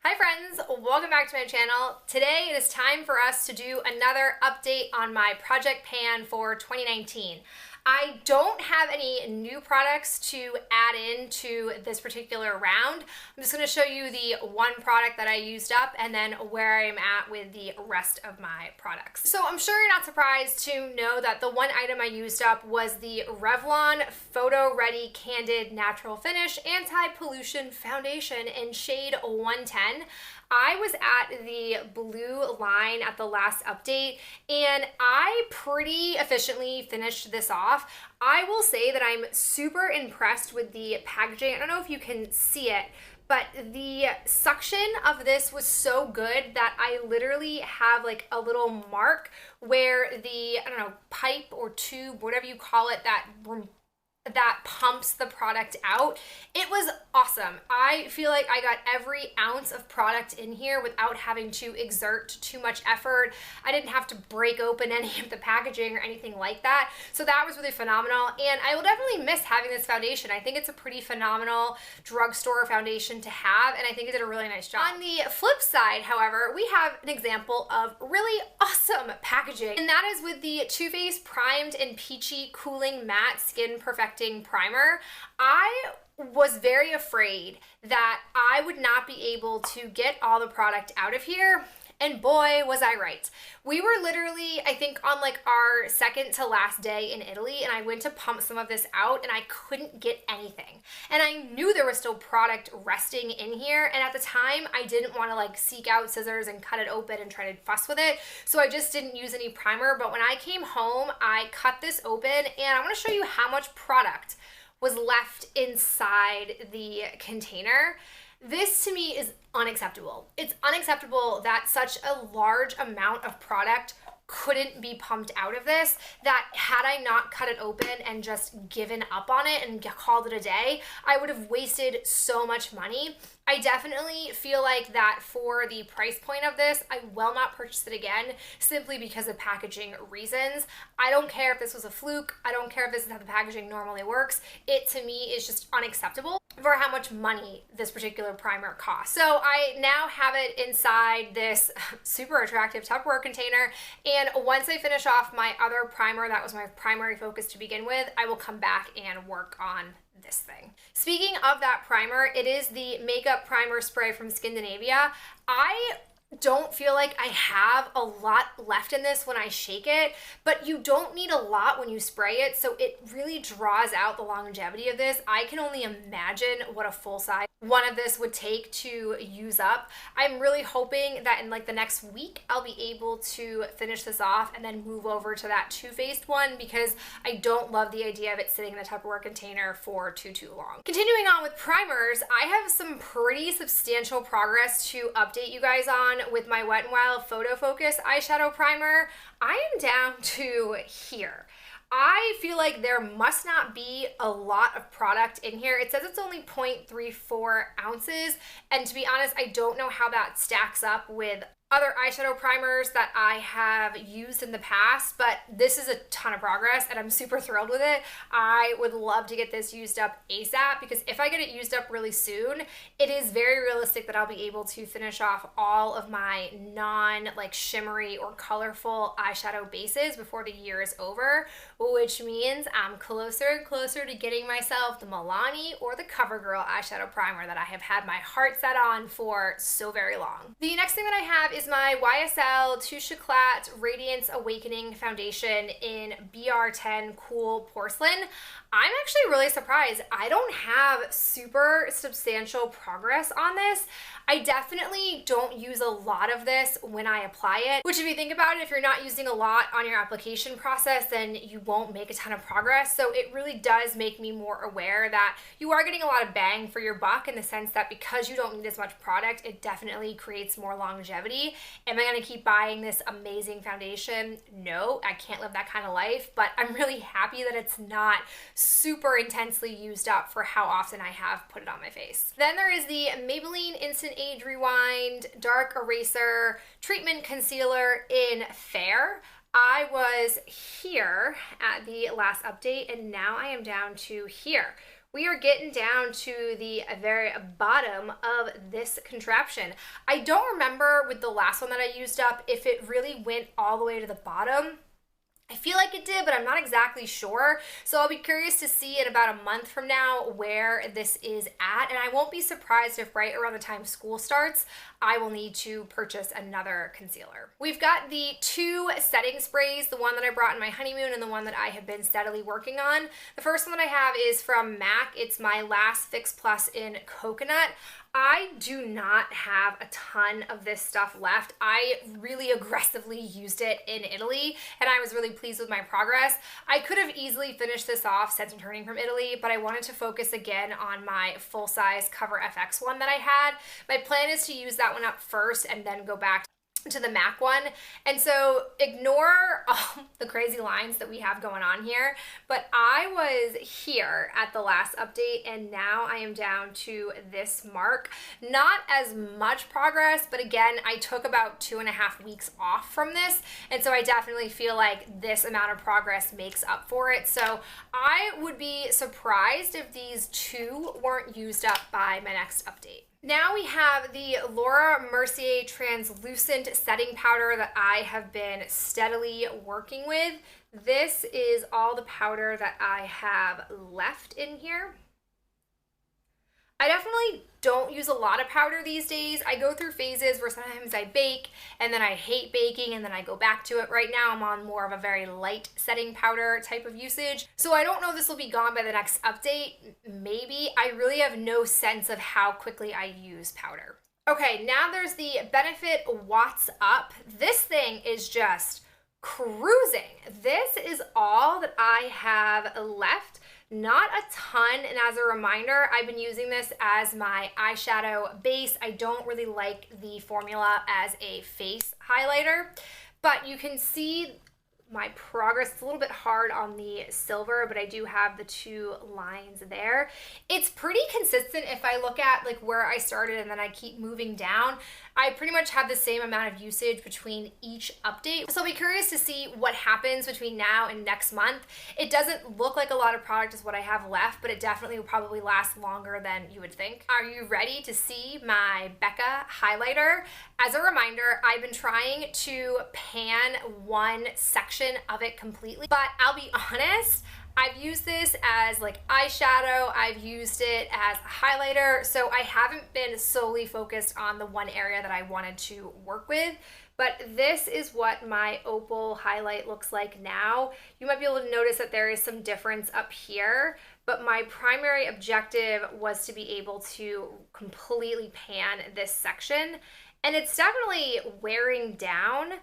Hi friends, welcome back to my channel. Today it is time for us to do another update on my project pan for 2019. I don't have any new products to add into this particular round. I'm just going to show you the one product that I used up and then where I'm at with the rest of my products. So I'm sure you're not surprised to know that the one item I used up was the Revlon Photo Ready Candid Natural Finish Anti-Pollution Foundation in shade 110. I was at the blue line at the last update and I pretty efficiently finished this off. I will say that I'm super impressed with the packaging. I don't know if you can see it, but the suction of this was so good that I literally have like a little mark where the, I don't know, pipe or tube, whatever you call it, that pumps the product out. It was awesome. I feel like I got every ounce of product in here without having to exert too much effort. I didn't have to break open any of the packaging or anything like that. So that was really phenomenal. And I will definitely miss having this foundation. I think it's a pretty phenomenal drugstore foundation to have, and I think it did a really nice job. On the flip side, however, we have an example of really awesome packaging, and that is with the Too Faced Primed and Peachy Cooling Matte Skin Perfecting Primer. I was very afraid that I would not be able to get all the product out of here. And boy, was I right. We were literally, I think, on like our second to last day in Italy, and I went to pump some of this out and I couldn't get anything. And I knew there was still product resting in here, and at the time I didn't want to like seek out scissors and cut it open and try to fuss with it, so I just didn't use any primer. But when I came home, I cut this open and I want to show you how much product was left inside the container. This to me is unacceptable. It's unacceptable that such a large amount of product couldn't be pumped out of this, that had I not cut it open and just given up on it and called it a day, I would have wasted so much money. I definitely feel like that for the price point of this, I will not purchase it again simply because of packaging reasons. I don't care if this was a fluke. I don't care if this is how the packaging normally works. It to me is just unacceptable for how much money this particular primer costs. So I now have it inside this super attractive Tupperware container, and once I finish off my other primer, that was my primary focus to begin with, I will come back and work on this thing. Speaking of that primer, it is the Makeup Primer Spray from Skindinavia. I don't feel like I have a lot left in this when I shake it, but you don't need a lot when you spray it, so it really draws out the longevity of this. I can only imagine what a full size one of this would take to use up. I'm really hoping that in like the next week I'll be able to finish this off and then move over to that Too Faced one, because I don't love the idea of it sitting in a Tupperware container for too long. Continuing on with primers, I have some pretty substantial progress to update you guys on with my Wet n Wild Photo Focus eyeshadow primer. I am down to here. I feel like there must not be a lot of product in here. It says it's only 0.34 ounces, and to be honest, I don't know how that stacks up with other eyeshadow primers that I have used in the past, but this is a ton of progress and I'm super thrilled with it. I would love to get this used up ASAP, because if I get it used up really soon, it is very realistic that I'll be able to finish off all of my non like shimmery or colorful eyeshadow bases before the year is over, which means I'm closer and closer to getting myself the Milani or the CoverGirl eyeshadow primer that I have had my heart set on for so very long. The next thing that I have is my YSL Touche Eclat Radiance Awakening Foundation in BR10 Cool Porcelain. I'm actually really surprised. I don't have super substantial progress on this. I definitely don't use a lot of this when I apply it, which if you think about it, if you're not using a lot on your application process, then you won't make a ton of progress. So it really does make me more aware that you are getting a lot of bang for your buck, in the sense that because you don't need as much product, it definitely creates more longevity. Am I gonna keep buying this amazing foundation? No, I can't live that kind of life, but I'm really happy that it's not super intensely used up for how often I have put it on my face. Then there is the Maybelline Instant Age Rewind Dark Eraser Treatment Concealer in Fair. I was here at the last update and now I am down to here, We are getting down to the very bottom of this contraption. I don't remember with the last one that I used up if it really went all the way to the bottom. I feel like it did, but I'm not exactly sure. So I'll be curious to see in about a month from now where this is at. And I won't be surprised if right around the time school starts, I will need to purchase another concealer. We've got the two setting sprays, the one that I brought in my honeymoon and the one that I have been steadily working on. The first one that I have is from MAC. It's my Last Fix Plus in Coconut. I do not have a ton of this stuff left. I really aggressively used it in Italy and I was really pleased with my progress. I could have easily finished this off since returning from Italy, but I wanted to focus again on my full-size Cover FX one that I had. My plan is to use that one up first and then go back to the MAC one. And so ignore all the crazy lines that we have going on here, but I was here at the last update and now I am down to this mark. Not as much progress, but again, I took about 2.5 weeks off from this. And so I definitely feel like this amount of progress makes up for it. So I would be surprised if these two weren't used up by my next update. Now we have the Laura Mercier Translucent Setting Powder that I have been steadily working with. This is all the powder that I have left in here. I definitely don't use a lot of powder these days. I go through phases where sometimes I bake and then I hate baking and then I go back to it. Right now I'm on more of a very light setting powder type of usage. So I don't know if this will be gone by the next update. Maybe. I really have no sense of how quickly I use powder. Okay, now there's the Benefit Watts Up. This thing is just cruising. This is all that I have left. Not a ton, and as a reminder, I've been using this as my eyeshadow base. I don't really like the formula as a face highlighter, but you can see my progress. It's a little bit hard on the silver, but I do have the two lines there. It's pretty consistent if I look at like where I started and then I keep moving down. I pretty much have the same amount of usage between each update. So I'll be curious to see what happens between now and next month. It doesn't look like a lot of product is what I have left, but it definitely will probably last longer than you would think. Are you ready to see my Becca highlighter? As a reminder, I've been trying to pan one section of it completely, but I'll be honest, I've used this as like eyeshadow, I've used it as a highlighter, so I haven't been solely focused on the one area that I wanted to work with. But this is what my opal highlight looks like now. You might be able to notice that there is some difference up here, but my primary objective was to be able to completely pan this section. And it's definitely wearing down,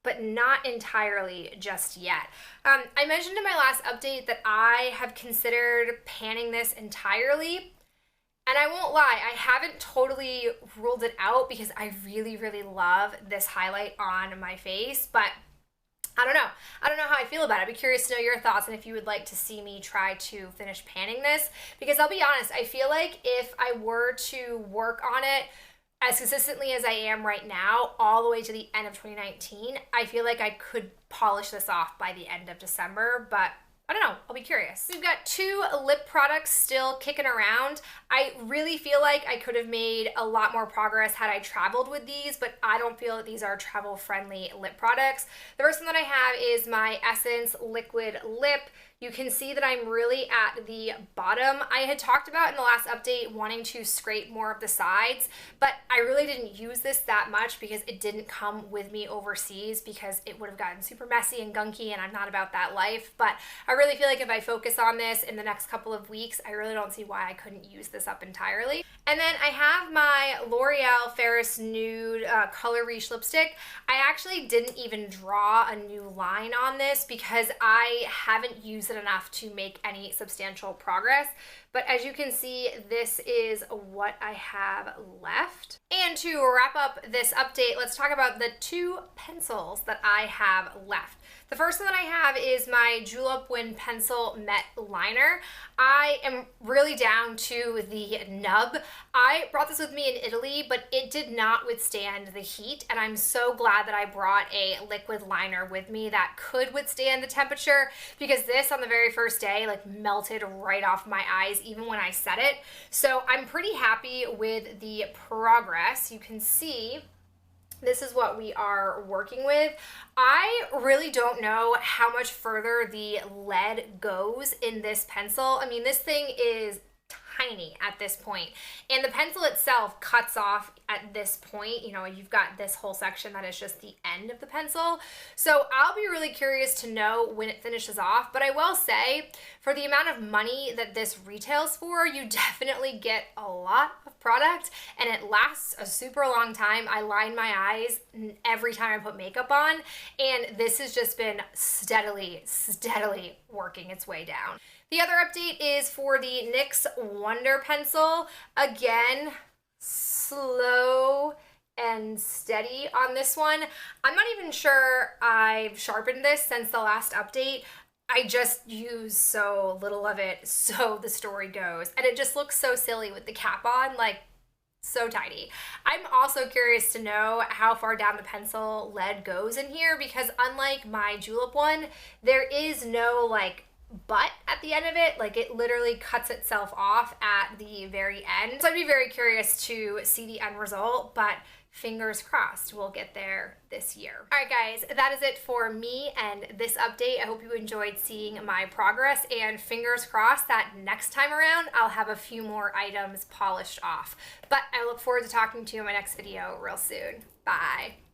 but not entirely just yet. I mentioned in my last update that I have considered panning this entirely, and I won't lie, I haven't totally ruled it out because I really, really love this highlight on my face, but I don't know. I don't know how I feel about it. I'd be curious to know your thoughts and if you would like to see me try to finish panning this, because I'll be honest, I feel like if I were to work on it as consistently as I am right now, all the way to the end of 2019, I feel like I could polish this off by the end of December, but I don't know, I'll be curious. We've got two lip products still kicking around. I really feel like I could have made a lot more progress had I traveled with these, but I don't feel that these are travel-friendly lip products. The first one that I have is my Essence Liquid Lip. You can see that I'm really at the bottom. I had talked about in the last update wanting to scrape more of the sides, but I really didn't use this that much because it didn't come with me overseas because it would have gotten super messy and gunky and I'm not about that life. But I really feel like if I focus on this in the next couple of weeks, I really don't see why I couldn't use this up entirely. And then I have my L'Oreal Ferris Nude Color Reach lipstick. I actually didn't even draw a new line on this because I haven't used it enough to make any substantial progress. But as you can see, this is what I have left. And to wrap up this update, let's talk about the two pencils that I have left. The first one that I have is my Julep Win Pencil Matte Liner. I am really down to the nub. I brought this with me in Italy, but it did not withstand the heat, and I'm so glad that I brought a liquid liner with me that could withstand the temperature, because this on the very first day like melted right off my eyes even when I set it. So I'm pretty happy with the progress. You can see this is what we are working with. I really don't know how much further the lead goes in this pencil. I mean, this thing is tiny at this point, and the pencil itself cuts off at this point. You know, you've got this whole section that is just the end of the pencil. So I'll be really curious to know when it finishes off, but I will say for the amount of money that this retails for, you definitely get a lot of product and it lasts a super long time. I line my eyes every time I put makeup on, and this has just been steadily working its way down. The other update is for the NYX Wonder Pencil. Again, slow and steady on this one. I'm not even sure I've sharpened this since the last update. I just use so little of it, so the story goes. And it just looks so silly with the cap on, like so tiny. I'm also curious to know how far down the pencil lead goes in here, because unlike my Julep one, there is no like butt at the end of it. Like it literally cuts itself off at the very end. So I'd be very curious to see the end result, but fingers crossed we'll get there this year. All right guys, that is it for me and this update. I hope you enjoyed seeing my progress, and fingers crossed that next time around I'll have a few more items polished off. But I look forward to talking to you in my next video real soon. Bye.